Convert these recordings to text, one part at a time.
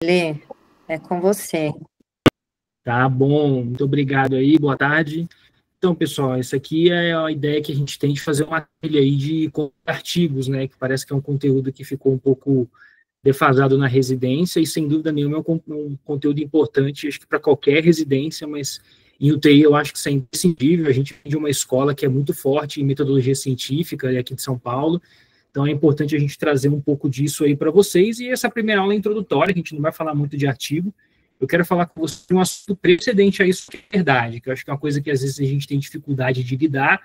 Lê, é com você. Tá bom, muito obrigado aí, boa tarde. Então, pessoal, essa aqui é a ideia que a gente tem de fazer uma trilha aí de artigos, né, que parece que é um conteúdo que ficou um pouco defasado na residência, e sem dúvida nenhuma é um conteúdo importante, acho que para qualquer residência, mas em UTI eu acho que isso é imprescindível. A gente vem de uma escola que é muito forte em metodologia científica, aqui de São Paulo, então é importante a gente trazer um pouco disso aí para vocês, e essa primeira aula é introdutória, a gente não vai falar muito de artigo. Eu quero falar com você de um assunto precedente a isso, que é verdade, que eu acho que é uma coisa que às vezes a gente tem dificuldade de lidar,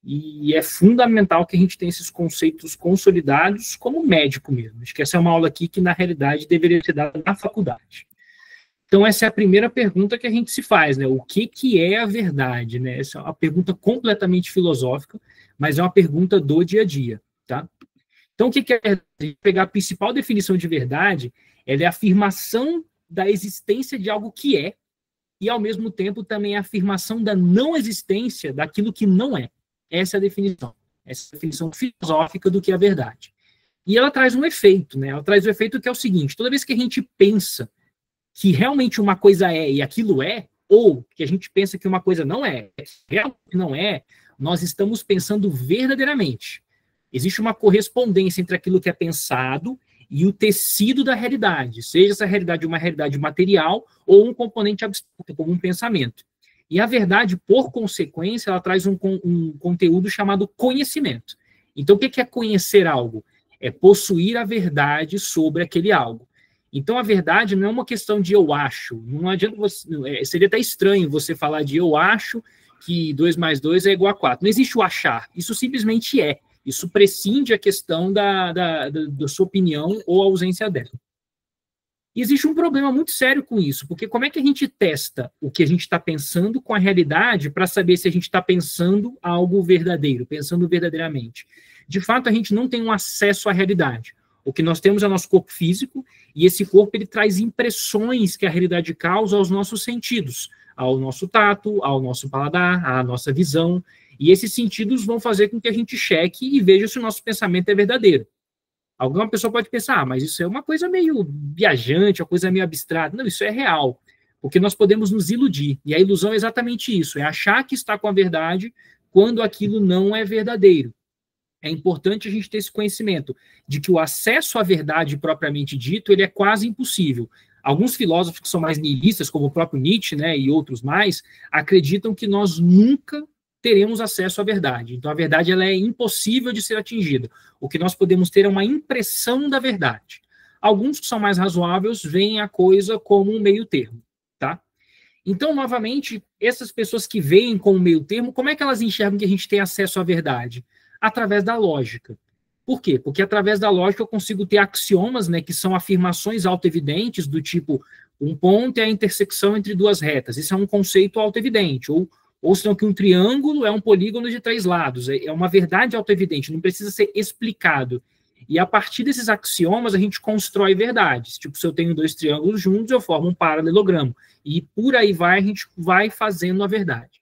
e é fundamental que a gente tenha esses conceitos consolidados como médico mesmo. Acho que essa é uma aula aqui que, na realidade, deveria ser dada na faculdade. Então, essa é a primeira pergunta que a gente se faz, né? O que é a verdade, né? Essa é uma pergunta completamente filosófica, mas é uma pergunta do dia a dia, tá? Então, o que é verdade? Pegar a principal definição de verdade, ela é a afirmação da existência de algo que é, e, ao mesmo tempo, também a afirmação da não existência daquilo que não é. Essa é a definição. Essa é a definição filosófica do que é a verdade. E ela traz um efeito, né? Ela traz o efeito que é o seguinte: toda vez que a gente pensa que realmente uma coisa é e aquilo é, ou que a gente pensa que uma coisa não é, realmente não é, nós estamos pensando verdadeiramente. Existe uma correspondência entre aquilo que é pensado e o tecido da realidade, seja essa realidade uma realidade material ou um componente abstrato, como um pensamento. E a verdade, por consequência, ela traz um conteúdo chamado conhecimento. Então, o que é conhecer algo? É possuir a verdade sobre aquele algo. Então, a verdade não é uma questão de eu acho. Não adianta você. Seria até estranho você falar de eu acho que 2 mais 2 é igual a 4. Não existe o achar. Isso simplesmente é. Isso prescinde a questão da sua opinião ou ausência dela. E existe um problema muito sério com isso, porque como é que a gente testa o que a gente está pensando com a realidade para saber se a gente está pensando algo verdadeiro, pensando verdadeiramente? De fato, a gente não tem um acesso à realidade. O que nós temos é o nosso corpo físico, e esse corpo ele traz impressões que a realidade causa aos nossos sentidos, ao nosso tato, ao nosso paladar, à nossa visão, e esses sentidos vão fazer com que a gente cheque e veja se o nosso pensamento é verdadeiro. Alguma pessoa pode pensar, mas isso é uma coisa meio viajante, uma coisa meio abstrata. Não, isso é real, porque nós podemos nos iludir. E a ilusão é exatamente isso, é achar que está com a verdade quando aquilo não é verdadeiro. É importante a gente ter esse conhecimento de que o acesso à verdade propriamente dito, ele é quase impossível. Alguns filósofos que são mais nihilistas, como o próprio Nietzsche, né, e outros mais, acreditam que nós nunca teremos acesso à verdade. Então, a verdade ela é impossível de ser atingida. O que nós podemos ter é uma impressão da verdade. Alguns que são mais razoáveis veem a coisa como um meio termo, tá? Então, novamente, essas pessoas que veem como meio termo, como é que elas enxergam que a gente tem acesso à verdade? Através da lógica. Por quê? Porque através da lógica eu consigo ter axiomas, né, que são afirmações autoevidentes do tipo um ponto é a intersecção entre duas retas. Isso é um conceito autoevidente. Ou senão que um triângulo é um polígono de 3 lados. É uma verdade autoevidente, não precisa ser explicado. E a partir desses axiomas a gente constrói verdades. Tipo, se eu tenho 2 triângulos juntos, eu formo um paralelogramo. E por aí vai, a gente vai fazendo a verdade.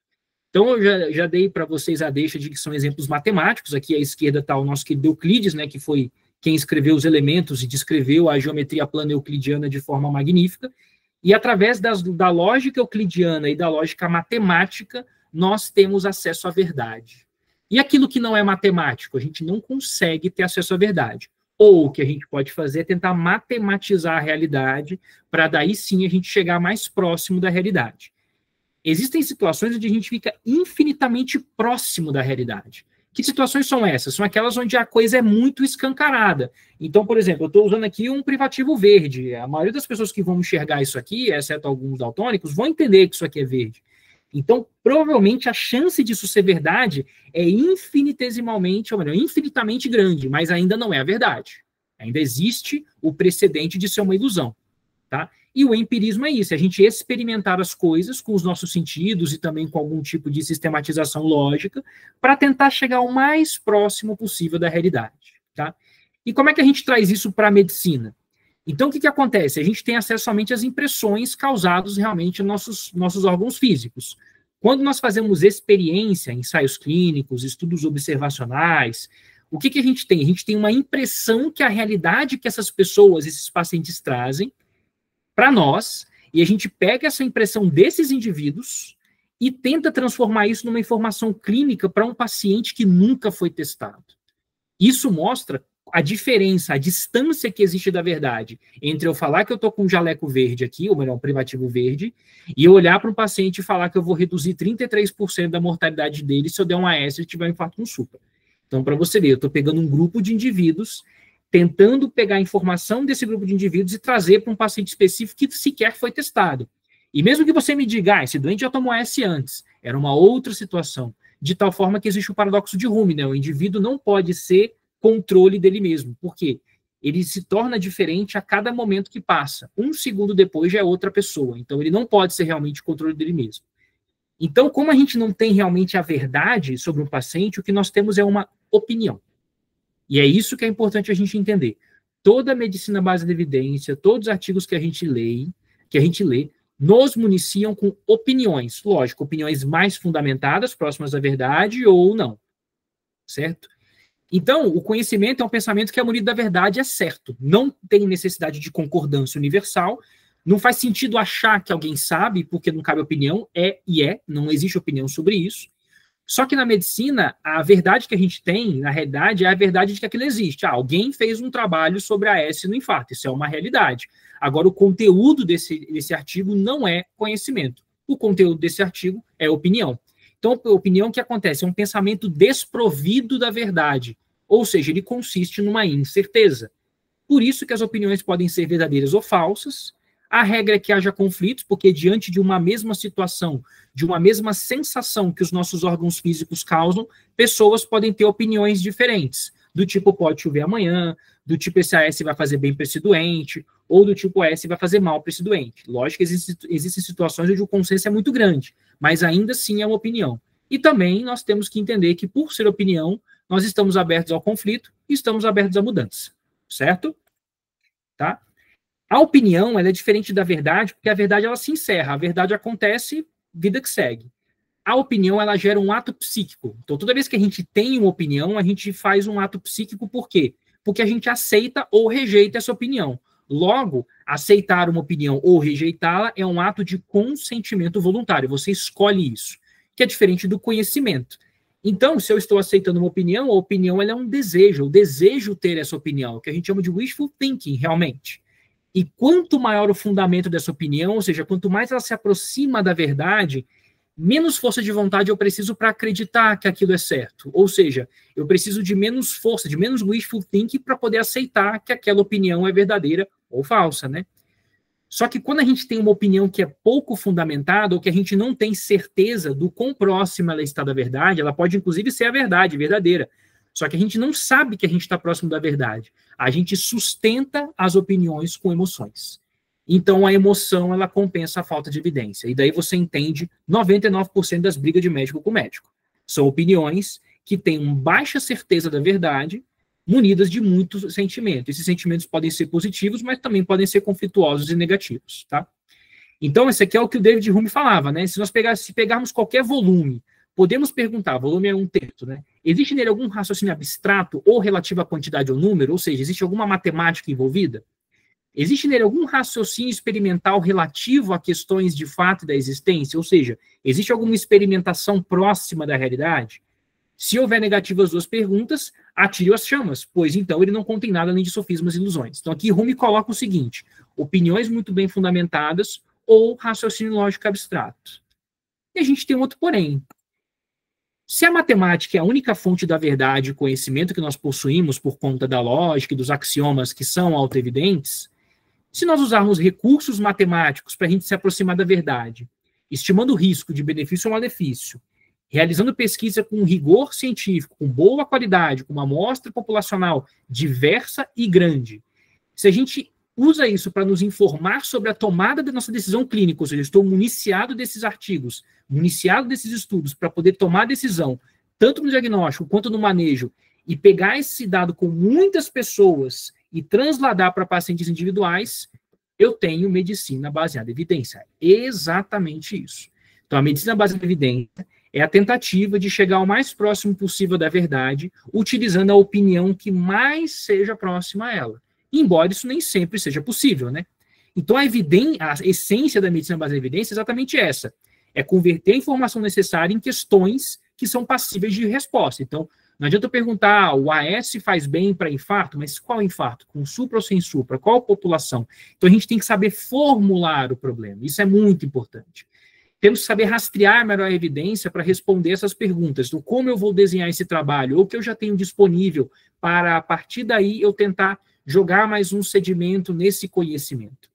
Então, eu já dei para vocês a deixa de que são exemplos matemáticos. Aqui à esquerda está o nosso querido Euclides, né, que foi quem escreveu os elementos e descreveu a geometria plana euclidiana de forma magnífica. E através da lógica euclidiana e da lógica matemática, nós temos acesso à verdade. E aquilo que não é matemático, a gente não consegue ter acesso à verdade. Ou o que a gente pode fazer é tentar matematizar a realidade, para daí sim a gente chegar mais próximo da realidade. Existem situações onde a gente fica infinitamente próximo da realidade. Que situações são essas? São aquelas onde a coisa é muito escancarada. Então, por exemplo, eu estou usando aqui um privativo verde. A maioria das pessoas que vão enxergar isso aqui, exceto alguns daltônicos, vão entender que isso aqui é verde. Então, provavelmente, a chance disso ser verdade é infinitesimalmente, ou melhor, infinitamente grande, mas ainda não é a verdade. Ainda existe o precedente de ser uma ilusão. Tá? E o empirismo é isso, é a gente experimentar as coisas com os nossos sentidos e também com algum tipo de sistematização lógica para tentar chegar o mais próximo possível da realidade. Tá? E como é que a gente traz isso para a medicina? Então, o que acontece? A gente tem acesso somente às impressões causadas realmente nos nossos órgãos físicos. Quando nós fazemos experiência, ensaios clínicos, estudos observacionais, o que a gente tem? A gente tem uma impressão que a realidade que essas pessoas, esses pacientes trazem, para nós, e a gente pega essa impressão desses indivíduos e tenta transformar isso numa informação clínica para um paciente que nunca foi testado. Isso mostra a diferença, a distância que existe da verdade entre eu falar que eu estou com um jaleco verde aqui, ou melhor, um privativo verde, e eu olhar para um paciente e falar que eu vou reduzir 33% da mortalidade dele se eu der um AS e tiver um infarto no supra. Então, para você ver, eu estou pegando um grupo de indivíduos, tentando pegar a informação desse grupo de indivíduos e trazer para um paciente específico que sequer foi testado. E mesmo que você me diga, esse doente já tomou AS antes, era uma outra situação, de tal forma que existe o paradoxo de Rumi, né? O indivíduo não pode ser controle dele mesmo. Por quê? Ele se torna diferente a cada momento que passa. Um segundo depois já é outra pessoa. Então, ele não pode ser realmente controle dele mesmo. Então, como a gente não tem realmente a verdade sobre um paciente, o que nós temos é uma opinião. E é isso que é importante a gente entender. Toda a medicina base de evidência, todos os artigos que a gente lê, nos municiam com opiniões. Lógico, opiniões mais fundamentadas, próximas à verdade ou não. Certo? Então, o conhecimento é um pensamento que é munido da verdade, é certo. Não tem necessidade de concordância universal. Não faz sentido achar que alguém sabe, porque não cabe opinião. Não existe opinião sobre isso. Só que na medicina, a verdade que a gente tem, na realidade, é a verdade de que aquilo existe. Alguém fez um trabalho sobre a AS no infarto. Isso é uma realidade. Agora, o conteúdo desse artigo não é conhecimento. O conteúdo desse artigo é opinião. Então, a opinião que acontece é um pensamento desprovido da verdade, ou seja, ele consiste numa incerteza. Por isso que as opiniões podem ser verdadeiras ou falsas. A regra é que haja conflitos, porque diante de uma mesma situação, de uma mesma sensação que os nossos órgãos físicos causam, pessoas podem ter opiniões diferentes, do tipo pode chover amanhã, do tipo esse AS vai fazer bem para esse doente, ou do tipo AS vai fazer mal para esse doente. Lógico que existem situações onde o consenso é muito grande, mas ainda assim é uma opinião. E também nós temos que entender que, por ser opinião, nós estamos abertos ao conflito e estamos abertos à mudança. Certo? Tá? A opinião ela é diferente da verdade, porque a verdade ela se encerra, a verdade acontece, vida que segue. A opinião ela gera um ato psíquico. Então, toda vez que a gente tem uma opinião, a gente faz um ato psíquico, por quê? Porque a gente aceita ou rejeita essa opinião. Logo, aceitar uma opinião ou rejeitá-la é um ato de consentimento voluntário. Você escolhe isso, que é diferente do conhecimento. Então, se eu estou aceitando uma opinião, a opinião ela é um desejo. Eu desejo ter essa opinião, que a gente chama de wishful thinking, realmente. E quanto maior o fundamento dessa opinião, ou seja, quanto mais ela se aproxima da verdade, menos força de vontade eu preciso para acreditar que aquilo é certo. Ou seja, eu preciso de menos força, de menos wishful thinking para poder aceitar que aquela opinião é verdadeira ou falsa, né? Só que quando a gente tem uma opinião que é pouco fundamentada, ou que a gente não tem certeza do quão próxima ela está da verdade, ela pode inclusive ser a verdade, verdadeira. Só que a gente não sabe que a gente está próximo da verdade. A gente sustenta as opiniões com emoções. Então, a emoção, ela compensa a falta de evidência. E daí você entende 99% das brigas de médico com médico. São opiniões que têm uma baixa certeza da verdade, munidas de muitos sentimentos. Esses sentimentos podem ser positivos, mas também podem ser conflituosos e negativos, tá? Então, esse aqui é o que o David Hume falava, né? Se pegarmos qualquer volume, podemos perguntar, volume é um texto, né? Existe nele algum raciocínio abstrato ou relativo à quantidade ou número? Ou seja, existe alguma matemática envolvida? Existe nele algum raciocínio experimental relativo a questões de fato e da existência? Ou seja, existe alguma experimentação próxima da realidade? Se houver negativo às duas perguntas, atire as chamas, pois então ele não contém nada além de sofismas e ilusões. Então aqui Hume coloca o seguinte: opiniões muito bem fundamentadas ou raciocínio lógico abstrato. E a gente tem um outro porém. Se a matemática é a única fonte da verdade e conhecimento que nós possuímos por conta da lógica e dos axiomas que são autoevidentes, se nós usarmos recursos matemáticos para a gente se aproximar da verdade, estimando o risco de benefício ou malefício, realizando pesquisa com rigor científico, com boa qualidade, com uma amostra populacional diversa e grande, se a gente usa isso para nos informar sobre a tomada da nossa decisão clínica, ou seja, estou municiado desses artigos, municiado desses estudos para poder tomar decisão, tanto no diagnóstico quanto no manejo, e pegar esse dado com muitas pessoas e transladar para pacientes individuais, eu tenho medicina baseada em evidência. Exatamente isso. Então, a medicina baseada em evidência é a tentativa de chegar o mais próximo possível da verdade, utilizando a opinião que mais seja próxima a ela. Embora isso nem sempre seja possível, né? Então, a essência da medicina baseada em evidência é exatamente essa, é converter a informação necessária em questões que são passíveis de resposta. Então, não adianta eu perguntar, o AS faz bem para infarto, mas qual infarto? Com supra ou sem supra? Qual população? Então, a gente tem que saber formular o problema. Isso é muito importante. Temos que saber rastrear melhor a evidência para responder essas perguntas. Então, como eu vou desenhar esse trabalho? Ou o que eu já tenho disponível para, a partir daí, eu tentar jogar mais um sedimento nesse conhecimento.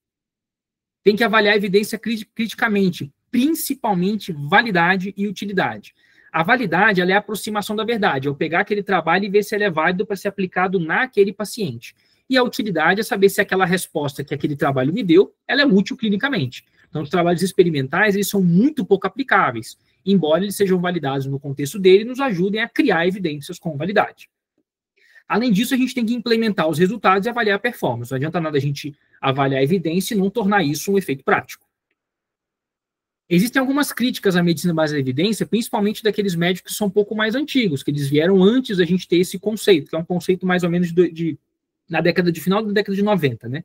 Tem que avaliar a evidência criticamente, principalmente validade e utilidade. A validade, ela é a aproximação da verdade, é eu pegar aquele trabalho e ver se ele é válido para ser aplicado naquele paciente. E a utilidade é saber se aquela resposta que aquele trabalho me deu, ela é útil clinicamente. Então, os trabalhos experimentais, eles são muito pouco aplicáveis, embora eles sejam validados no contexto dele e nos ajudem a criar evidências com validade. Além disso, a gente tem que implementar os resultados e avaliar a performance. Não adianta nada a gente avaliar a evidência e não tornar isso um efeito prático. Existem algumas críticas à medicina baseada em evidência, principalmente daqueles médicos que são um pouco mais antigos, que eles vieram antes da gente ter esse conceito, que é um conceito mais ou menos na final da década de 90, né?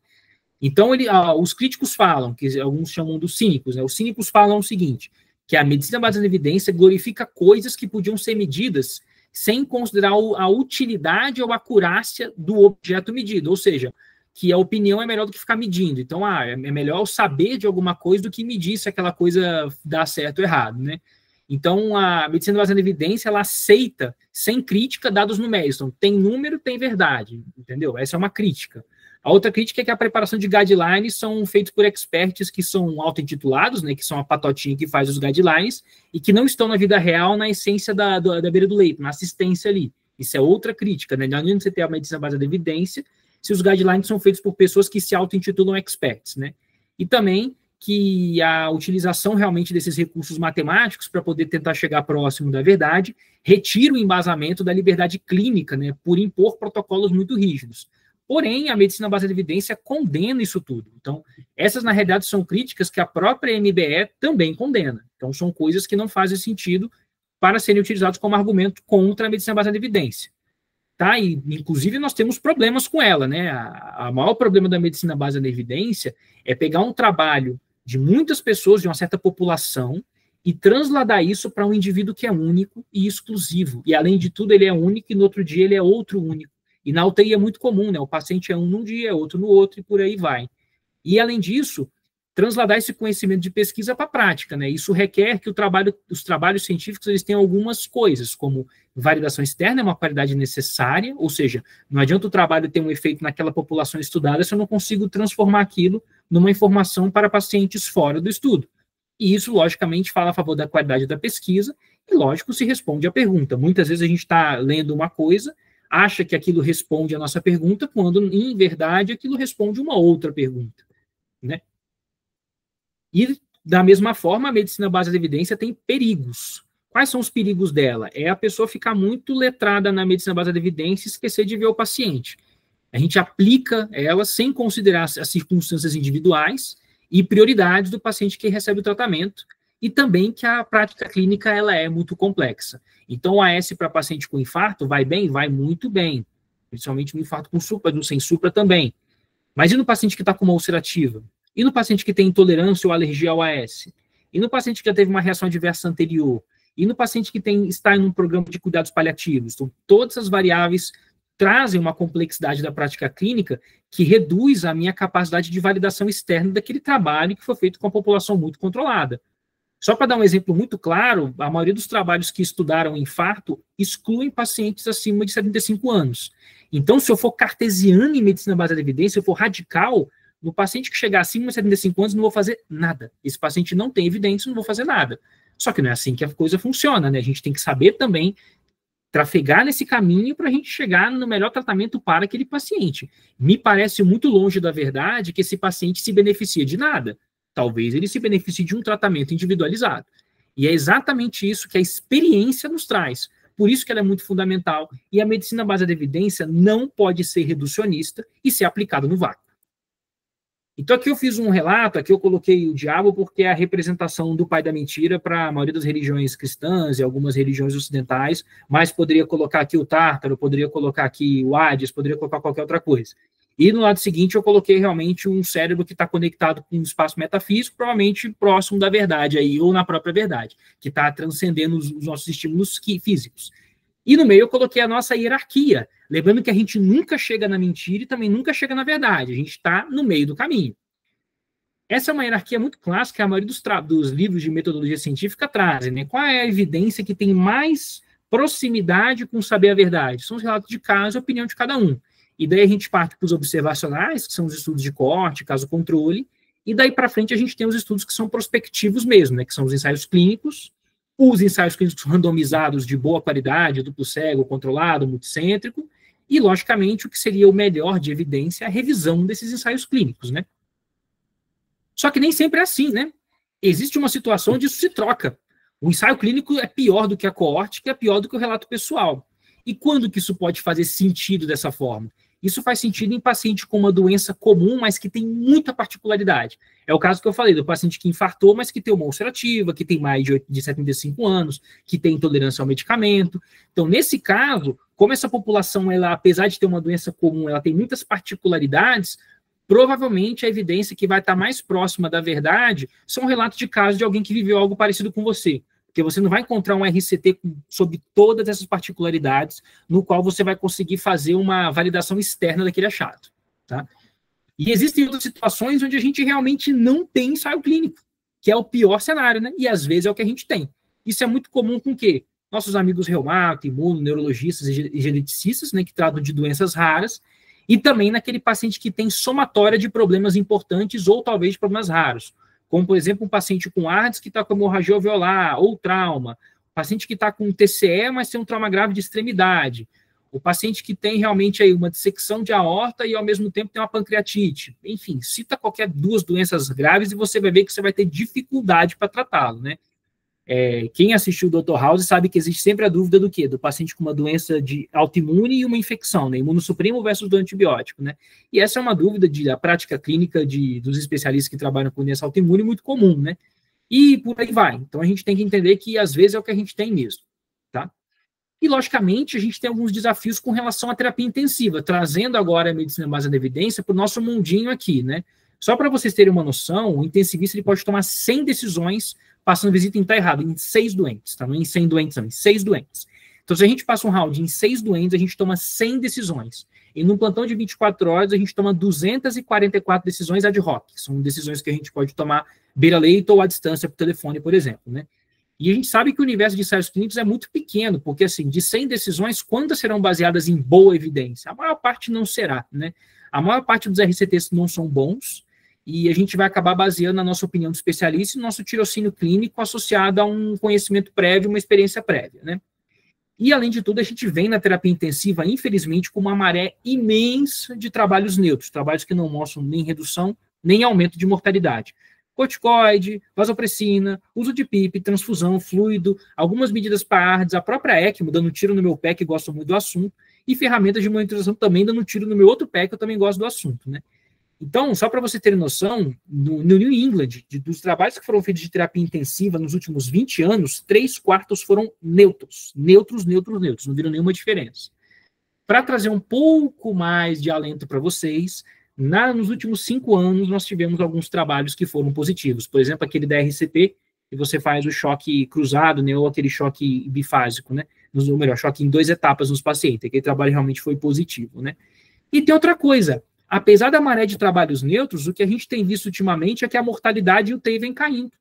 Então, os críticos falam, que alguns chamam dos cínicos, né? Os cínicos falam o seguinte, que a medicina baseada em evidência glorifica coisas que podiam ser medidas sem considerar a utilidade ou a acurácia do objeto medido, ou seja, que a opinião é melhor do que ficar medindo. Então, é melhor saber de alguma coisa do que medir se aquela coisa dá certo ou errado, né? Então, a medicina baseada em evidência, ela aceita, sem crítica, dados numéricos. Então, tem número, tem verdade, entendeu? Essa é uma crítica. A outra crítica é que a preparação de guidelines são feitos por experts que são auto-intitulados, né, que são a patotinha que faz os guidelines, e que não estão na vida real, na essência da beira do leito, na assistência ali. Isso é outra crítica, né? Não adianta você ter a medicina baseada em evidência se os guidelines são feitos por pessoas que se auto-intitulam experts, né? E também que a utilização realmente desses recursos matemáticos para poder tentar chegar próximo da verdade retira o embasamento da liberdade clínica, né, por impor protocolos muito rígidos. Porém, a medicina baseada em evidência condena isso tudo. Então, essas, na realidade, são críticas que a própria MBE também condena. Então, são coisas que não fazem sentido para serem utilizados como argumento contra a medicina baseada em evidência. Tá? E, inclusive, nós temos problemas com ela, né? A maior problema da medicina baseada em evidência é pegar um trabalho de muitas pessoas, de uma certa população, e transladar isso para um indivíduo que é único e exclusivo. E, além de tudo, ele é único e no outro dia ele é outro único. E na UTI é muito comum, né? O paciente é um num dia, é outro no outro, e por aí vai. E, além disso, transladar esse conhecimento de pesquisa para a prática, né? Isso requer que os trabalhos científicos eles tenham algumas coisas, como validação externa é uma qualidade necessária, ou seja, não adianta o trabalho ter um efeito naquela população estudada se eu não consigo transformar aquilo numa informação para pacientes fora do estudo. E isso, logicamente, fala a favor da qualidade da pesquisa e, lógico, se responde à pergunta. Muitas vezes a gente está lendo uma coisa, acha que aquilo responde à nossa pergunta, quando, em verdade, aquilo responde uma outra pergunta, né? E, da mesma forma, a medicina baseada em evidência tem perigos. Quais são os perigos dela? É a pessoa ficar muito letrada na medicina baseada em evidência e esquecer de ver o paciente. A gente aplica ela sem considerar as circunstâncias individuais e prioridades do paciente que recebe o tratamento, e também que a prática clínica ela é muito complexa. Então, o AS para paciente com infarto vai bem? Vai muito bem, principalmente no infarto com supra, no sem supra também. Mas e no paciente que está com uma ulcerativa? E no paciente que tem intolerância ou alergia ao AS? E no paciente que já teve uma reação adversa anterior? E no paciente que está em um programa de cuidados paliativos? Então, todas as variáveis trazem uma complexidade da prática clínica que reduz a minha capacidade de validação externa daquele trabalho que foi feito com a população muito controlada. Só para dar um exemplo muito claro, a maioria dos trabalhos que estudaram infarto excluem pacientes acima de 75 anos. Então, se eu for cartesiano em medicina baseada em evidência, se eu for radical, no paciente que chegar acima de 75 anos, não vou fazer nada. Esse paciente não tem evidência, não vou fazer nada. Só que não é assim que a coisa funciona, né? A gente tem que saber também trafegar nesse caminho para a gente chegar no melhor tratamento para aquele paciente. Me parece muito longe da verdade que esse paciente se beneficia de nada. Talvez ele se beneficie de um tratamento individualizado. E é exatamente isso que a experiência nos traz. Por isso que ela é muito fundamental. E a medicina baseada em evidência não pode ser reducionista e ser aplicada no vácuo. Então aqui eu fiz um relato, aqui eu coloquei o diabo porque é a representação do pai da mentira para a maioria das religiões cristãs e algumas religiões ocidentais, mas poderia colocar aqui o Tártaro, poderia colocar aqui o Hades, poderia colocar qualquer outra coisa. E no lado seguinte eu coloquei realmente um cérebro que está conectado com um espaço metafísico, provavelmente próximo da verdade aí, ou na própria verdade, que está transcendendo os nossos estímulos físicos. E no meio eu coloquei a nossa hierarquia, lembrando que a gente nunca chega na mentira e também nunca chega na verdade, a gente está no meio do caminho. Essa é uma hierarquia muito clássica, a maioria dos livros de metodologia científica trazem, né? Qual é a evidência que tem mais proximidade com saber a verdade? São os relatos de caso e a opinião de cada um. E daí a gente parte para os observacionais, que são os estudos de corte, caso-controle, e daí para frente a gente tem os estudos que são prospectivos mesmo, né? Que são os ensaios clínicos, os ensaios clínicos randomizados de boa qualidade, duplo cego, controlado, multicêntrico, e, logicamente, o que seria o melhor de evidência é a revisão desses ensaios clínicos, né? Só que nem sempre é assim, né? Existe uma situação onde isso se troca. O ensaio clínico é pior do que a coorte, que é pior do que o relato pessoal. E quando que isso pode fazer sentido dessa forma? Isso faz sentido em paciente com uma doença comum, mas que tem muita particularidade. É o caso que eu falei, do paciente que infartou, mas que tem uma ulcerativa, que tem mais de 75 anos, que tem intolerância ao medicamento. Então, nesse caso, como essa população, ela, apesar de ter uma doença comum, ela tem muitas particularidades, provavelmente a evidência que vai estar mais próxima da verdade são relatos de casos de alguém que viveu algo parecido com você. Porque você não vai encontrar um RCT sobre todas essas particularidades, no qual você vai conseguir fazer uma validação externa daquele achado. Tá? E existem outras situações onde a gente realmente não tem ensaio clínico, que é o pior cenário, né? E às vezes é o que a gente tem. Isso é muito comum com o quê? Nossos amigos reumato, imuno, neurologistas e geneticistas, né, que tratam de doenças raras, e também naquele paciente que tem somatória de problemas importantes ou talvez de problemas raros, como, por exemplo, um paciente com AIDS que está com hemorragia alveolar ou trauma, o paciente que está com TCE, mas tem um trauma grave de extremidade, o paciente que tem realmente aí uma dissecção de aorta e, ao mesmo tempo, tem uma pancreatite. Enfim, cita qualquer duas doenças graves e você vai ver que você vai ter dificuldade para tratá-lo, né? Quem assistiu o Dr. House sabe que existe sempre a dúvida do quê? Do paciente com uma doença de autoimune e uma infecção, né? Imunossuprimo versus do antibiótico, né? E essa é uma dúvida da prática clínica dos especialistas que trabalham com doença autoimune muito comum, né? E por aí vai. Então a gente tem que entender que às vezes é o que a gente tem mesmo, tá? E, logicamente, a gente tem alguns desafios com relação à terapia intensiva, trazendo agora a medicina baseada na evidência para o nosso mundinho aqui, né? Só para vocês terem uma noção, o intensivista ele pode tomar 100 decisões passando visita em estar errado, em 6 doentes, tá? Não em 100 doentes, não, em 6 doentes. Então, se a gente passa um round em 6 doentes, a gente toma 100 decisões. E num plantão de 24 horas, a gente toma 244 decisões ad hoc. São decisões que a gente pode tomar beira-leito ou à distância por telefone, por exemplo, né? E a gente sabe que o universo de ensaios clínicos é muito pequeno, porque, assim, de 100 decisões, quantas serão baseadas em boa evidência? A maior parte não será, né? A maior parte dos RCTs não são bons, e a gente vai acabar baseando a nossa opinião do especialista e nosso tirocínio clínico associado a um conhecimento prévio, uma experiência prévia, né? E, além de tudo, a gente vem na terapia intensiva, infelizmente, com uma maré imensa de trabalhos neutros, trabalhos que não mostram nem redução, nem aumento de mortalidade. Corticoide, vasopressina, uso de PIP, transfusão, fluido, algumas medidas PARDS, a própria ECMO dando tiro no meu pé, que gosto muito do assunto, e ferramentas de monitorização também dando tiro no meu outro pé, que eu também gosto do assunto, né? Então, só para você ter noção, no New England, dos trabalhos que foram feitos de terapia intensiva nos últimos 20 anos, 3/4 foram neutros, não viram nenhuma diferença. Para trazer um pouco mais de alento para vocês, nos últimos 5 anos, nós tivemos alguns trabalhos que foram positivos. Por exemplo, aquele da RCP, que você faz o choque cruzado, né, ou aquele choque bifásico, né? Ou melhor, choque em 2 etapas nos pacientes. Aquele trabalho realmente foi positivo, né? E tem outra coisa. Apesar da maré de trabalhos neutros, o que a gente tem visto ultimamente é que a mortalidade e o TEI vem caindo.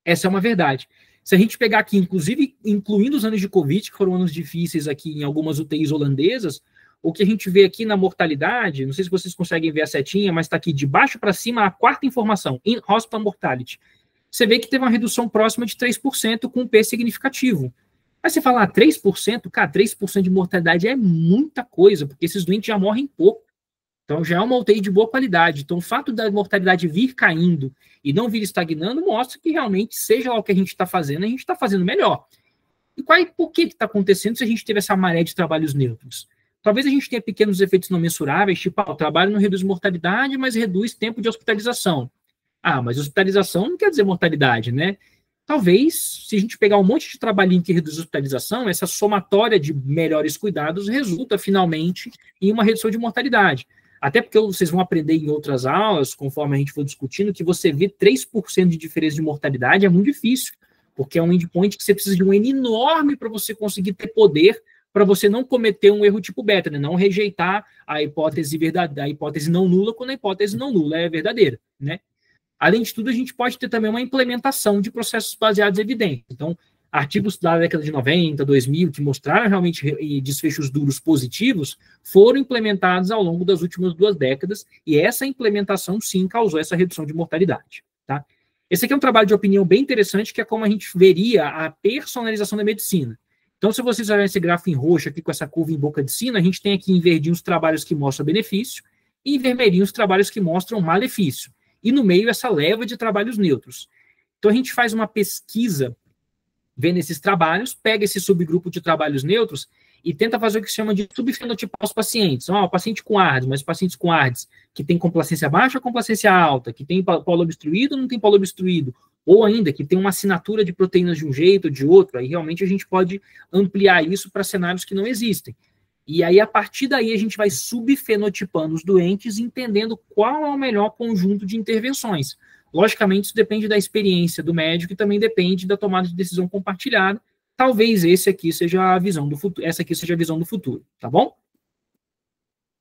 Essa é uma verdade. Se a gente pegar aqui, inclusive, incluindo os anos de Covid, que foram anos difíceis aqui em algumas UTIs holandesas, o que a gente vê aqui na mortalidade, não sei se vocês conseguem ver a setinha, mas está aqui de baixo para cima a 4ª informação, in hospital mortality. Você vê que teve uma redução próxima de 3% com um P significativo. Aí você fala, 3%? Cara, 3% de mortalidade é muita coisa, porque esses doentes já morrem pouco. Então, já é uma UTI de boa qualidade. Então, o fato da mortalidade vir caindo e não vir estagnando mostra que realmente, seja lá o que a gente está fazendo, a gente está fazendo melhor. E por que está acontecendo se a gente teve essa maré de trabalhos neutros? Talvez a gente tenha pequenos efeitos não mensuráveis, tipo, o trabalho não reduz mortalidade, mas reduz tempo de hospitalização. Mas hospitalização não quer dizer mortalidade, né? Talvez, se a gente pegar um monte de trabalhinho que reduz a hospitalização, essa somatória de melhores cuidados resulta, finalmente, em uma redução de mortalidade. Até porque vocês vão aprender em outras aulas, conforme a gente for discutindo, que você vê 3% de diferença de mortalidade é muito difícil, porque é um endpoint que você precisa de um N enorme para você conseguir ter poder, para você não cometer um erro tipo beta, né? Não rejeitar a hipótese verdadeira, a hipótese não nula, quando a hipótese não nula é verdadeira, né? Além de tudo, a gente pode ter também uma implementação de processos baseados em evidência. Então, artigos da década de 90, 2000, que mostraram realmente desfechos duros positivos, foram implementados ao longo das últimas 2 décadas, e essa implementação, sim, causou essa redução de mortalidade. Tá? Esse aqui é um trabalho de opinião bem interessante, que é como a gente veria a personalização da medicina. Então, se vocês olharem esse gráfico em roxo aqui com essa curva em boca de sino, a gente tem aqui em verdinho os trabalhos que mostram benefício, e em vermelhinho os trabalhos que mostram malefício. E no meio essa leva de trabalhos neutros. Então a gente faz uma pesquisa vendo esses trabalhos, pega esse subgrupo de trabalhos neutros e tenta fazer o que se chama de subfenotipar os pacientes. O paciente com ARDS, mas pacientes com ARDS que tem complacência baixa ou complacência alta, que tem polo obstruído ou não tem polo obstruído, ou ainda que tem uma assinatura de proteínas de um jeito ou de outro, aí realmente a gente pode ampliar isso para cenários que não existem. E aí, a partir daí, a gente vai subfenotipando os doentes, entendendo qual é o melhor conjunto de intervenções. Logicamente, isso depende da experiência do médico e também depende da tomada de decisão compartilhada. Talvez essa aqui seja a visão do futuro, tá bom?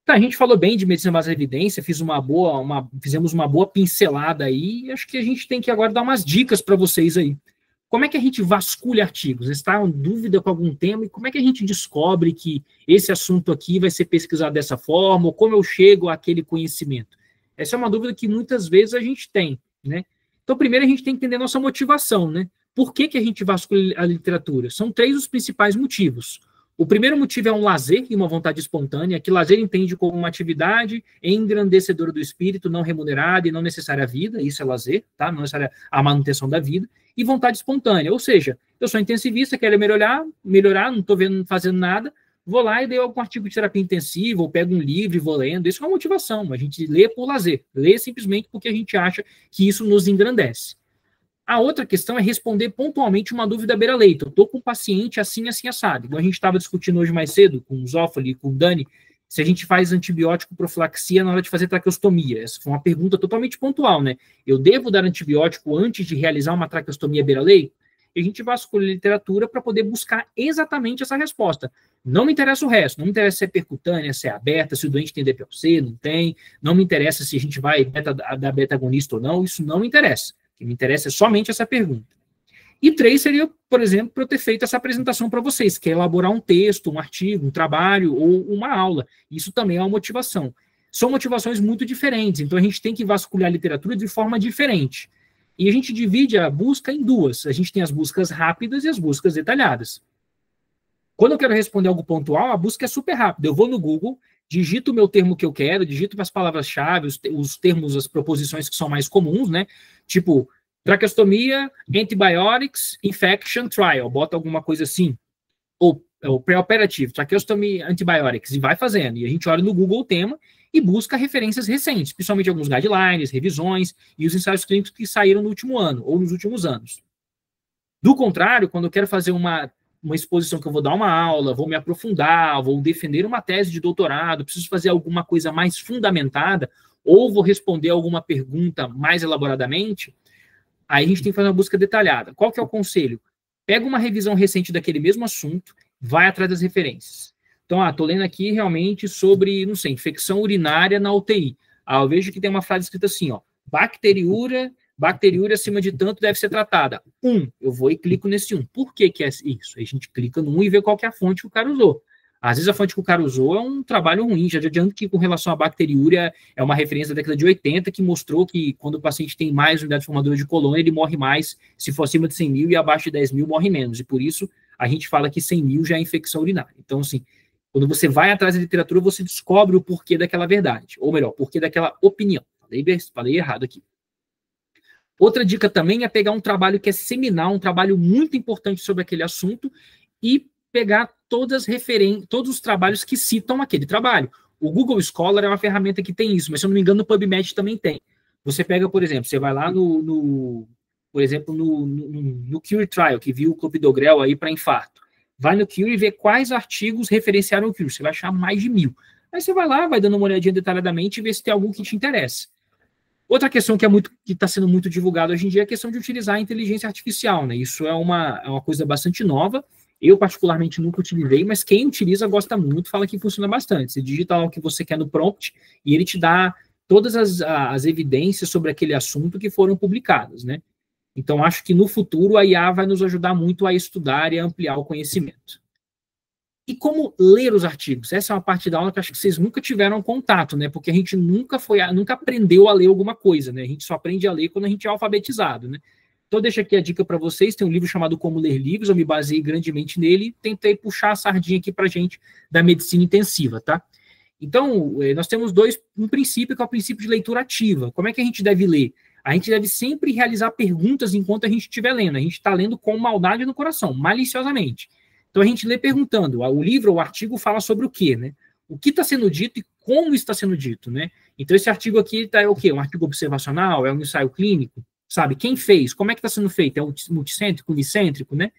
Então, a gente falou bem de medicina baseada em evidência, fizemos uma boa pincelada aí, e acho que a gente tem que agora dar umas dicas para vocês aí. Como é que a gente vasculha artigos? Está em dúvida com algum tema? E como é que a gente descobre que esse assunto aqui vai ser pesquisado dessa forma? Ou como eu chego àquele conhecimento? Essa é uma dúvida que muitas vezes a gente tem, né? Então, primeiro a gente tem que entender a nossa motivação, né? Por que a gente vasculha a literatura? São 3 os principais motivos. O primeiro motivo é um lazer e uma vontade espontânea, que lazer entende como uma atividade engrandecedora do espírito, não remunerada e não necessária à vida, isso é lazer, tá? Não necessária à manutenção da vida, e vontade espontânea, ou seja, eu sou intensivista, quero melhorar, não estou fazendo nada, vou lá e leio algum artigo de terapia intensiva, ou pego um livro e vou lendo, isso é uma motivação, a gente lê por lazer, lê simplesmente porque a gente acha que isso nos engrandece. A outra questão é responder pontualmente uma dúvida beira-leito. Eu estou com um paciente assim, assim, assado. Igual a gente estava discutindo hoje mais cedo, com o Zófoli e com o Dani, se a gente faz antibiótico profilaxia na hora de fazer traqueostomia. Essa foi uma pergunta totalmente pontual, né? Eu devo dar antibiótico antes de realizar uma traqueostomia beira-leito? E a gente vasculha a literatura para poder buscar exatamente essa resposta. Não me interessa o resto, não me interessa se é percutânea, se é aberta, se o doente tem DPLC, não tem, não me interessa se a gente vai dar beta-agonista ou não, isso não me interessa. O que me interessa é somente essa pergunta. E 3 seria, por exemplo, para eu ter feito essa apresentação para vocês, que é elaborar um texto, um artigo, um trabalho ou uma aula. Isso também é uma motivação. São motivações muito diferentes, então a gente tem que vasculhar a literatura de forma diferente. E a gente divide a busca em 2. A gente tem as buscas rápidas e as buscas detalhadas. Quando eu quero responder algo pontual, a busca é super rápida. Eu vou no Google, digito o meu termo que eu quero, digito as palavras-chave, os termos, as proposições que são mais comuns, né? Tipo, traqueostomia, antibiotics, infection trial, bota alguma coisa assim. Ou pré-operativo, traqueostomia, antibiotics, e vai fazendo. E a gente olha no Google o tema e busca referências recentes, principalmente alguns guidelines, revisões e os ensaios clínicos que saíram no último ano ou nos últimos anos. Do contrário, quando eu quero fazer uma exposição que eu vou dar uma aula, vou me aprofundar, vou defender uma tese de doutorado, preciso fazer alguma coisa mais fundamentada, ou vou responder alguma pergunta mais elaboradamente, aí a gente tem que fazer uma busca detalhada. Qual que é o conselho? Pega uma revisão recente daquele mesmo assunto, vai atrás das referências. Então, estou lendo aqui realmente sobre, não sei, infecção urinária na UTI. Eu vejo que tem uma frase escrita assim, ó, bacteriúria acima de tanto deve ser tratada. Eu vou e clico nesse 1. Por que é isso? Aí a gente clica no 1 e vê qual que é a fonte que o cara usou. Às vezes a fonte que o cara usou é um trabalho ruim. Já adianto que com relação à bacteriúria é uma referência da década de 80 que mostrou que quando o paciente tem mais unidades formadoras de colônia, ele morre mais se for acima de 100 mil e abaixo de 10 mil morre menos. E por isso a gente fala que 100 mil já é infecção urinária. Então, assim, quando você vai atrás da literatura, você descobre o porquê daquela verdade. Ou melhor, o porquê daquela opinião. Falei errado aqui. Outra dica também é pegar um trabalho que é seminal, um trabalho muito importante sobre aquele assunto e pegar todos os trabalhos que citam aquele trabalho. O Google Scholar é uma ferramenta que tem isso, mas se eu não me engano, no PubMed também tem. Você pega, por exemplo, você vai lá no Cure Trial, que viu o clopidogrel aí para infarto. Vai no Cure e vê quais artigos referenciaram o Cure. Você vai achar mais de 1000. Aí você vai lá, vai dando uma olhadinha detalhadamente e vê se tem algum que te interessa. Outra questão que está sendo muito divulgada hoje em dia é a questão de utilizar a inteligência artificial, né? Isso é uma coisa bastante nova. Eu, particularmente, nunca utilizei, mas quem utiliza gosta muito, fala que funciona bastante. Você digita lá o que você quer no prompt e ele te dá todas as evidências sobre aquele assunto que foram publicadas, né? Então, acho que no futuro a IA vai nos ajudar muito a estudar e a ampliar o conhecimento. E como ler os artigos? Essa é uma parte da aula que acho que vocês nunca tiveram contato, né? Porque a gente nunca aprendeu a ler alguma coisa, né? A gente só aprende a ler quando a gente é alfabetizado, né? Então, deixa aqui a dica para vocês. Tem um livro chamado Como Ler Livros, eu me baseei grandemente nele e tentei puxar a sardinha aqui para a gente da medicina intensiva, tá? Então, nós temos um princípio, que é o princípio de leitura ativa. Como é que a gente deve ler? A gente deve sempre realizar perguntas enquanto a gente estiver lendo. A gente está lendo com maldade no coração, maliciosamente. Então, a gente lê perguntando. O livro, o artigo, fala sobre o quê, né? O que está sendo dito e como está sendo dito, né? Então, esse artigo aqui é o quê? Um artigo observacional? É um ensaio clínico? Sabe? Quem fez? Como é que está sendo feito? É multicêntrico, unicêntrico, né?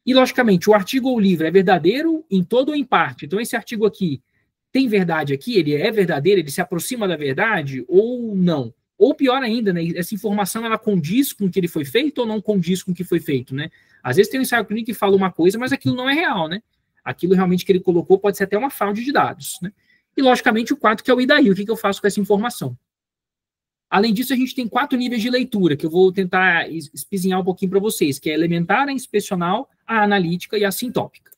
E, logicamente, o artigo ou o livro é verdadeiro em todo ou em parte. Então, esse artigo aqui tem verdade aqui? Ele é verdadeiro? Ele se aproxima da verdade ou não? Ou pior ainda, né? Essa informação, ela condiz com o que ele foi feito ou não condiz com o que foi feito, né? Às vezes tem um ensaio clínico que fala uma coisa, mas aquilo não é real, né? Aquilo realmente que ele colocou pode ser até uma fraude de dados, né? E, logicamente, o quarto, que é o e daí? O que eu faço com essa informação? Além disso, a gente tem 4 níveis de leitura, que eu vou tentar espizinhar um pouquinho para vocês, que é a elementar, a inspecional, a analítica e a sintópica.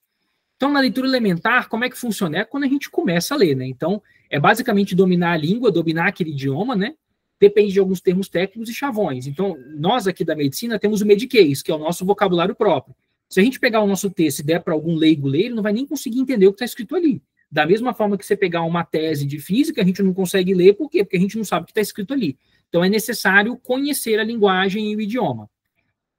Então, na leitura elementar, como é que funciona? É quando a gente começa a ler, né? Então, é basicamente dominar a língua, dominar aquele idioma, né? Depende de alguns termos técnicos e chavões. Então, nós aqui da medicina temos o mediquês, que é o nosso vocabulário próprio. Se a gente pegar o nosso texto e der para algum leigo ler, ele não vai nem conseguir entender o que está escrito ali. Da mesma forma que você pegar uma tese de física, a gente não consegue ler, por quê? Porque a gente não sabe o que está escrito ali. Então, é necessário conhecer a linguagem e o idioma.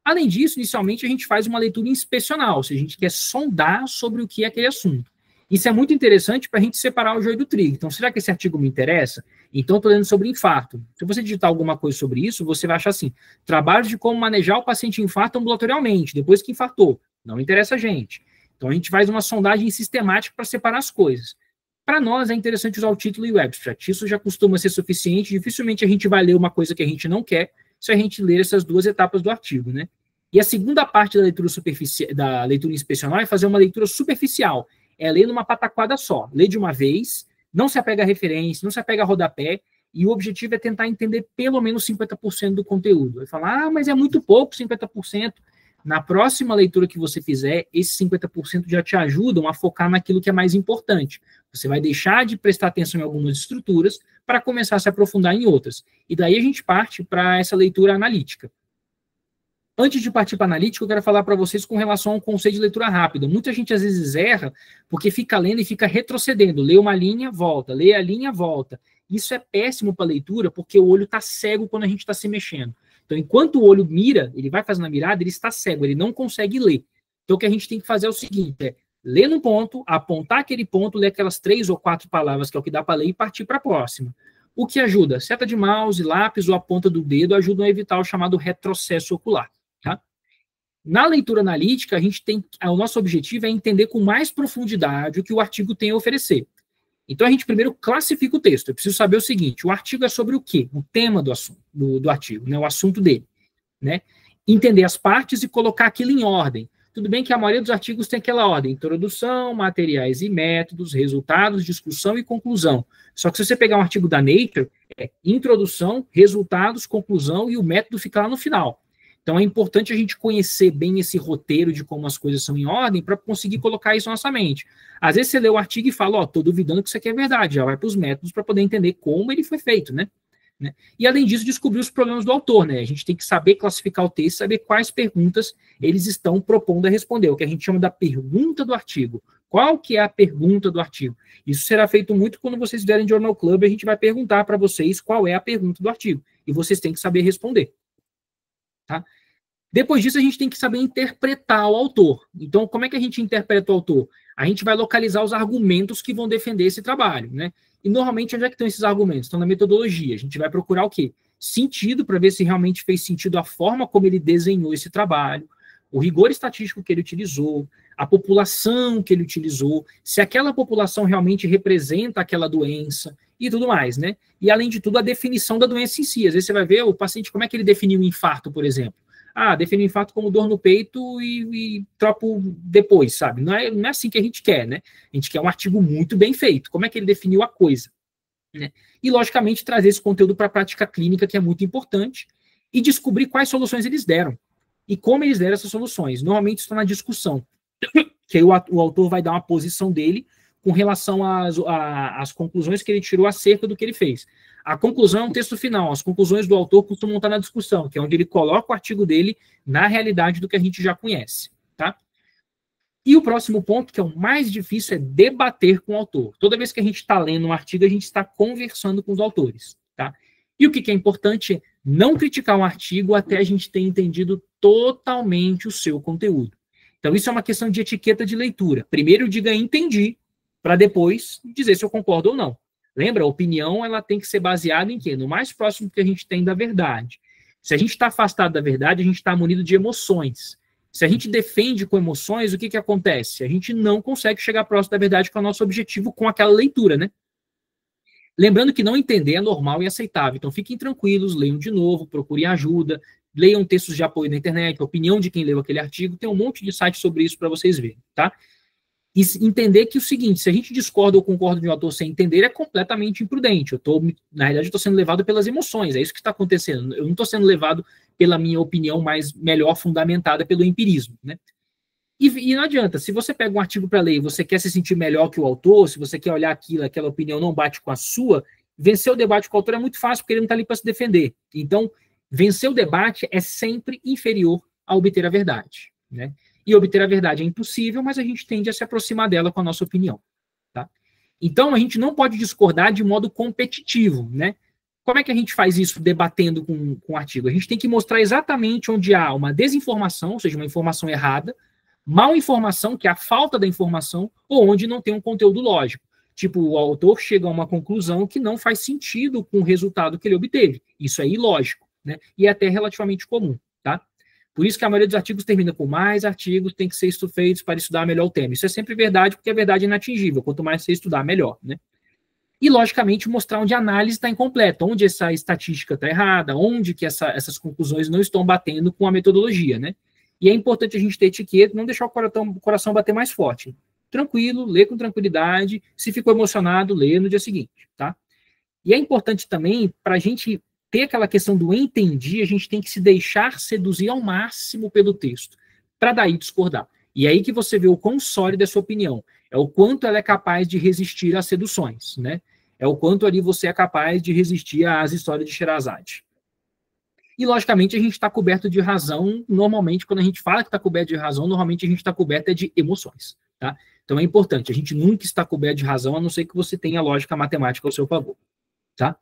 Além disso, inicialmente, a gente faz uma leitura inspecional, se a gente quer sondar sobre o que é aquele assunto. Isso é muito interessante para a gente separar o joio do trigo. Então, será que esse artigo me interessa? Então, estou lendo sobre infarto. Se você digitar alguma coisa sobre isso, você vai achar assim, trabalhos de como manejar o paciente infarto ambulatorialmente, depois que infartou. Não interessa a gente. Então, a gente faz uma sondagem sistemática para separar as coisas. Para nós, é interessante usar o título e o abstract. Isso já costuma ser suficiente. Dificilmente a gente vai ler uma coisa que a gente não quer se a gente ler essas 2 etapas do artigo, né? E a segunda parte da leitura inspecional é fazer uma leitura superficial. É ler numa pataquada só. Ler de uma vez, não se apega a referência, não se apega a rodapé, e o objetivo é tentar entender pelo menos 50% do conteúdo. Vai falar, mas é muito pouco, 50%. Na próxima leitura que você fizer, esses 50% já te ajudam a focar naquilo que é mais importante. Você vai deixar de prestar atenção em algumas estruturas para começar a se aprofundar em outras. E daí a gente parte para essa leitura analítica. Antes de partir para a analítica, eu quero falar para vocês com relação ao conceito de leitura rápida. Muita gente às vezes erra porque fica lendo e fica retrocedendo. Lê uma linha, volta. Lê a linha, volta. Isso é péssimo para a leitura porque o olho está cego quando a gente está se mexendo. Então, enquanto o olho mira, ele vai fazendo a mirada, ele está cego, ele não consegue ler. Então, o que a gente tem que fazer é o seguinte, é ler num ponto, apontar aquele ponto, ler aquelas 3 ou 4 palavras, que é o que dá para ler, e partir para a próxima. O que ajuda? Seta de mouse, lápis ou a ponta do dedo ajudam a evitar o chamado retrocesso ocular. Tá? Na leitura analítica, o nosso objetivo é entender com mais profundidade o que o artigo tem a oferecer. Então, a gente primeiro classifica o texto. Eu preciso saber o seguinte, o artigo é sobre o quê? O tema do assunto, do artigo, né? O assunto dele. Né? Entender as partes e colocar aquilo em ordem. Tudo bem que a maioria dos artigos tem aquela ordem, introdução, materiais e métodos, resultados, discussão e conclusão. Só que se você pegar um artigo da Nature, é introdução, resultados, conclusão e o método fica lá no final. Então, é importante a gente conhecer bem esse roteiro de como as coisas são em ordem para conseguir colocar isso na nossa mente. Às vezes você lê o artigo e fala, estou duvidando que isso aqui é verdade, já vai para os métodos para poder entender como ele foi feito, né? E, além disso, descobrir os problemas do autor, né? A gente tem que saber classificar o texto, saber quais perguntas eles estão propondo a responder, o que a gente chama da pergunta do artigo. Qual que é a pergunta do artigo? Isso será feito muito quando vocês vierem de Journal Club, a gente vai perguntar para vocês qual é a pergunta do artigo, e vocês têm que saber responder. Tá? Depois disso, a gente tem que saber interpretar o autor. Então, como é que a gente interpreta o autor? A gente vai localizar os argumentos que vão defender esse trabalho, né? E, normalmente, onde é que estão esses argumentos? Estão na metodologia. A gente vai procurar o quê? Sentido, para ver se realmente fez sentido a forma como ele desenhou esse trabalho, o rigor estatístico que ele utilizou, a população que ele utilizou, se aquela população realmente representa aquela doença e tudo mais, né? E, além de tudo, a definição da doença em si. Às vezes você vai ver o paciente, como é que ele definiu o infarto, por exemplo. Ah, definiu o infarto como dor no peito e tropo depois, sabe? Não é assim que a gente quer, né? A gente quer um artigo muito bem feito. Como é que ele definiu a coisa? Né? E, logicamente, trazer esse conteúdo para a prática clínica, que é muito importante, e descobrir quais soluções eles deram e como eles deram essas soluções. Normalmente está na discussão, que aí o autor vai dar uma posição dele com relação às conclusões que ele tirou acerca do que ele fez. A conclusão é um texto final, as conclusões do autor costumam estar na discussão, que é onde ele coloca o artigo dele na realidade do que a gente já conhece. Tá? E o próximo ponto, que é o mais difícil, é debater com o autor. Toda vez que a gente está lendo um artigo, a gente está conversando com os autores. Tá? E o que é importante é não criticar um artigo até a gente ter entendido totalmente o seu conteúdo. Então, isso é uma questão de etiqueta de leitura. Primeiro, diga entendi, para depois dizer se eu concordo ou não. Lembra? A opinião ela tem que ser baseada em quê? No mais próximo que a gente tem da verdade. Se a gente está afastado da verdade, a gente está munido de emoções. Se a gente defende com emoções, o que acontece? A gente não consegue chegar próximo da verdade, que é o nosso objetivo com aquela leitura, né? Lembrando que não entender é normal e aceitável. Então, fiquem tranquilos, leiam de novo, procurem ajuda, leiam textos de apoio na internet, a opinião de quem leu aquele artigo, tem um monte de site sobre isso para vocês verem, tá? E entender que o seguinte, se a gente discorda ou concorda de um autor sem entender, é completamente imprudente. Na realidade, eu estou sendo levado pelas emoções, é isso que está acontecendo. Eu não estou sendo levado pela minha opinião melhor fundamentada pelo empirismo, né? E não adianta, se você pega um artigo para ler e você quer se sentir melhor que o autor, se você quer olhar aquela opinião não bate com a sua, vencer o debate com o autor é muito fácil, porque ele não está ali para se defender. Então, vencer o debate é sempre inferior a obter a verdade, né? E obter a verdade é impossível, mas a gente tende a se aproximar dela com a nossa opinião, tá? Então, a gente não pode discordar de modo competitivo, né? Como é que a gente faz isso debatendo com o artigo? A gente tem que mostrar exatamente onde há uma desinformação, ou seja, uma informação errada, mal informação, que é a falta da informação, ou onde não tem um conteúdo lógico. Tipo, o autor chega a uma conclusão que não faz sentido com o resultado que ele obteve. Isso é ilógico, né? E é até relativamente comum, tá? Por isso que a maioria dos artigos termina com mais artigos têm que ser feitos para estudar melhor o tema. Isso é sempre verdade, porque a verdade é inatingível. Quanto mais você estudar, melhor, né? E, logicamente, mostrar onde a análise está incompleta, onde essa estatística está errada, onde que essas conclusões não estão batendo com a metodologia, né? E é importante a gente ter etiqueta, não deixar o coração bater mais forte. Tranquilo, lê com tranquilidade. Se ficou emocionado, lê no dia seguinte, tá? E é importante também, para a gente ter aquela questão do entendi, a gente tem que se deixar seduzir ao máximo pelo texto, para daí discordar. E é aí que você vê o quão sólida é a sua opinião. É o quanto ela é capaz de resistir às seduções, né? É o quanto ali você é capaz de resistir às histórias de Sherazade. E, logicamente, a gente está coberto de razão. Normalmente, quando a gente fala que está coberto de razão, normalmente a gente está coberto de emoções, tá? Então, é importante. A gente nunca está coberto de razão, a não ser que você tenha lógica matemática ao seu favor, tá?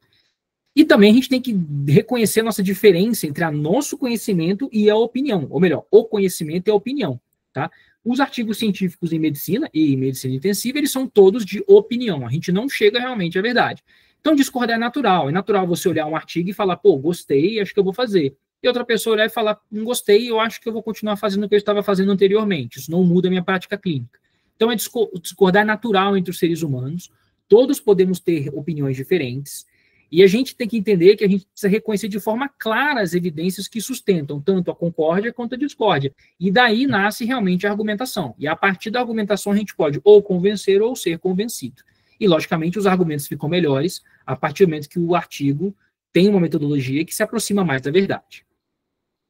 E também a gente tem que reconhecer a nossa diferença entre o nosso conhecimento e a opinião. Ou melhor, o conhecimento e a opinião, tá? Os artigos científicos em medicina e em medicina intensiva, eles são todos de opinião. A gente não chega realmente à verdade. Então, discordar é natural. É natural você olhar um artigo e falar, pô, gostei, acho que eu vou fazer. E outra pessoa olhar e falar, não gostei, eu acho que eu vou continuar fazendo o que eu estava fazendo anteriormente. Isso não muda a minha prática clínica. Então, discordar é natural entre os seres humanos. Todos podemos ter opiniões diferentes. E a gente tem que entender que a gente precisa reconhecer de forma clara as evidências que sustentam tanto a concórdia quanto a discórdia. E daí nasce realmente a argumentação. E a partir da argumentação a gente pode ou convencer ou ser convencido. E, logicamente, os argumentos ficam melhores a partir do momento que o artigo tem uma metodologia que se aproxima mais da verdade.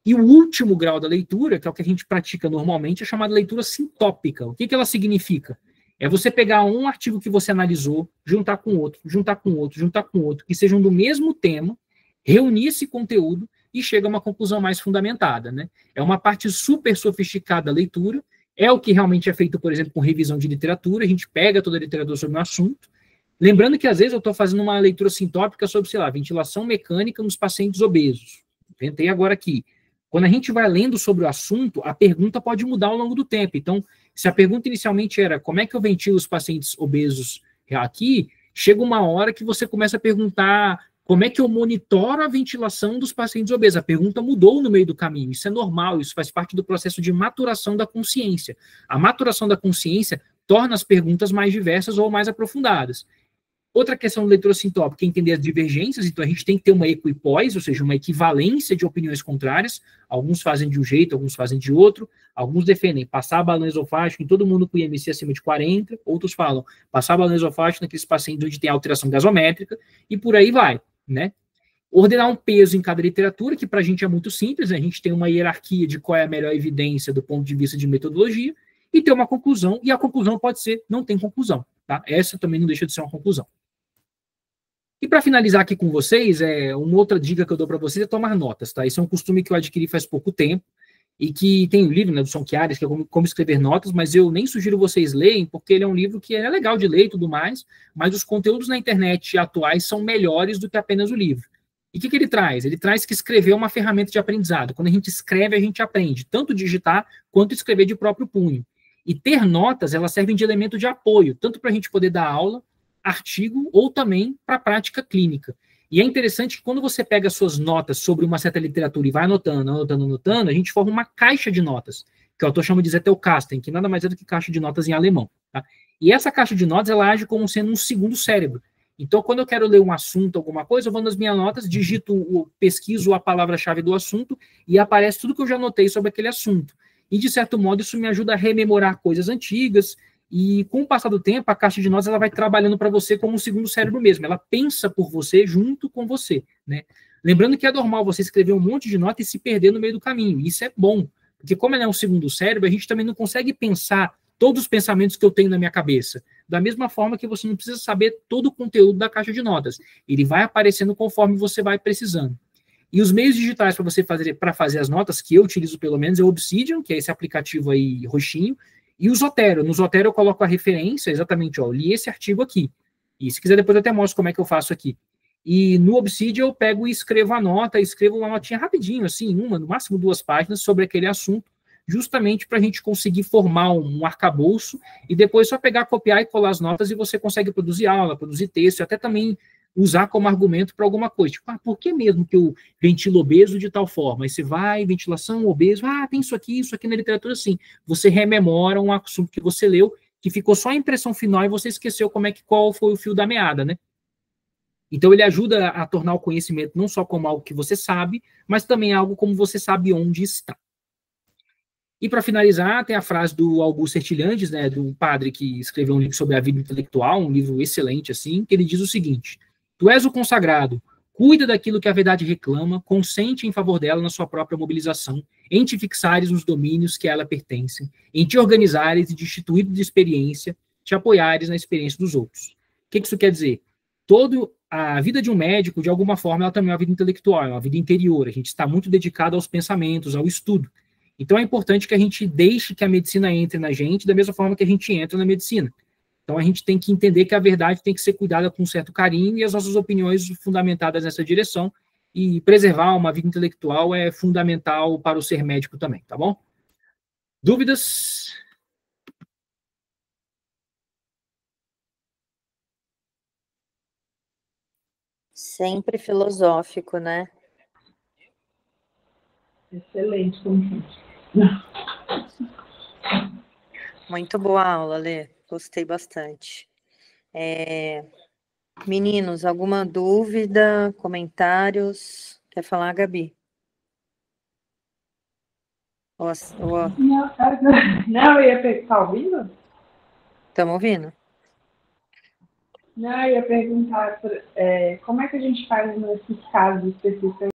E o último grau da leitura, que é o que a gente pratica normalmente, é chamada leitura sintópica. O que ela significa? É você pegar um artigo que você analisou, juntar com outro, juntar com outro, juntar com outro, que sejam do mesmo tema, reunir esse conteúdo e chega a uma conclusão mais fundamentada, né? É uma parte super sofisticada da leitura. É o que realmente é feito, por exemplo, com revisão de literatura. A gente pega toda a literatura sobre um assunto. Lembrando que, às vezes, eu estou fazendo uma leitura sintópica sobre, sei lá, ventilação mecânica nos pacientes obesos. Inventei agora aqui. Quando a gente vai lendo sobre o assunto, a pergunta pode mudar ao longo do tempo. Então, se a pergunta inicialmente era como é que eu ventilo os pacientes obesos aqui, chega uma hora que você começa a perguntar Como é que eu monitoro a ventilação dos pacientes obesos? A pergunta mudou no meio do caminho. Isso é normal, isso faz parte do processo de maturação da consciência. A maturação da consciência torna as perguntas mais diversas ou mais aprofundadas. Outra questão do leitura sintópica é entender as divergências, então a gente tem que ter uma equipós, ou seja, uma equivalência de opiniões contrárias. Alguns fazem de um jeito, alguns fazem de outro. Alguns defendem passar balão esofágico em todo mundo com IMC acima de 40, outros falam passar balão esofágico naqueles pacientes onde tem alteração gasométrica, e por aí vai, né? Ordenar um peso em cada literatura, que para a gente é muito simples, né? A gente tem uma hierarquia de qual é a melhor evidência do ponto de vista de metodologia, e ter uma conclusão, e a conclusão pode ser, não tem conclusão, tá? Essa também não deixa de ser uma conclusão. E para finalizar aqui com vocês, uma outra dica que eu dou para vocês é tomar notas, tá? Isso é um costume que eu adquiri faz pouco tempo, e que tem um livro, né, do Son Chiares, que é como escrever notas, mas eu nem sugiro vocês leem, porque ele é um livro que é legal de ler e tudo mais, mas os conteúdos na internet atuais são melhores do que apenas o livro. E o que ele traz? Ele traz que escrever é uma ferramenta de aprendizado. Quando a gente escreve, a gente aprende, tanto digitar quanto escrever de próprio punho. E ter notas, elas servem de elemento de apoio, tanto para a gente poder dar aula, artigo, ou também para a prática clínica. E é interessante que quando você pega suas notas sobre uma certa literatura e vai anotando, a gente forma uma caixa de notas, que o autor chama de Zettelkasten, que nada mais é do que caixa de notas em alemão. Tá? E essa caixa de notas, ela age como sendo um segundo cérebro. Então, quando eu quero ler um assunto, alguma coisa, eu vou nas minhas notas, pesquiso a palavra-chave do assunto e aparece tudo que eu já anotei sobre aquele assunto. E, de certo modo, isso me ajuda a rememorar coisas antigas. E, com o passar do tempo, a caixa de notas ela vai trabalhando para você como um segundo cérebro mesmo. Ela pensa por você junto com você, né? Lembrando que é normal você escrever um monte de nota e se perder no meio do caminho. Isso é bom, porque como ela é um segundo cérebro, a gente também não consegue pensar todos os pensamentos que eu tenho na minha cabeça. Da mesma forma que você não precisa saber todo o conteúdo da caixa de notas. Ele vai aparecendo conforme você vai precisando. E os meios digitais para fazer as notas, que eu utilizo pelo menos, é o Obsidian, que é esse aplicativo aí roxinho, e o Zotero. No Zotero eu coloco a referência, exatamente, ó, eu li esse artigo aqui. E se quiser depois eu até mostro como é que eu faço aqui. E no Obsidian eu pego e escrevo a nota, escrevo uma notinha rapidinho, assim, no máximo 2 páginas, sobre aquele assunto, justamente para a gente conseguir formar um arcabouço e depois só pegar, copiar e colar as notas e você consegue produzir aula, produzir texto, e até também usar como argumento para alguma coisa. Tipo, por que mesmo que eu ventilo obeso de tal forma? Aí você vai, ventilação, obeso, tem isso aqui na literatura, sim. Você rememora um assunto que você leu, que ficou só a impressão final e você esqueceu qual foi o fio da meada, né? Então, ele ajuda a tornar o conhecimento não só como algo que você sabe, mas também algo como você sabe onde está. E, para finalizar, tem a frase do Augusto Hertilhandes, né, do padre que escreveu um livro sobre a vida intelectual, um livro excelente, assim, que ele diz o seguinte: tu és o consagrado, cuida daquilo que a verdade reclama, consente em favor dela na sua própria mobilização, em te fixares nos domínios que a ela pertencem, em te organizares e destituído de experiência, te apoiares na experiência dos outros. O que isso quer dizer? A vida de um médico, de alguma forma, ela também é uma vida intelectual, é uma vida interior, a gente está muito dedicado aos pensamentos, ao estudo. Então, é importante que a gente deixe que a medicina entre na gente da mesma forma que a gente entra na medicina. Então, a gente tem que entender que a verdade tem que ser cuidada com um certo carinho e as nossas opiniões fundamentadas nessa direção. E preservar uma vida intelectual é fundamental para o ser médico também, tá bom? Dúvidas? Sempre filosófico, né? Excelente, como sempre. Muito boa aula, Lê. Gostei bastante. Meninos, alguma dúvida, comentários? Quer falar, Gabi? Não, eu ia perguntar, tá ouvindo? Estamos ouvindo? Não, eu ia perguntar como é que a gente faz nesses casos específicos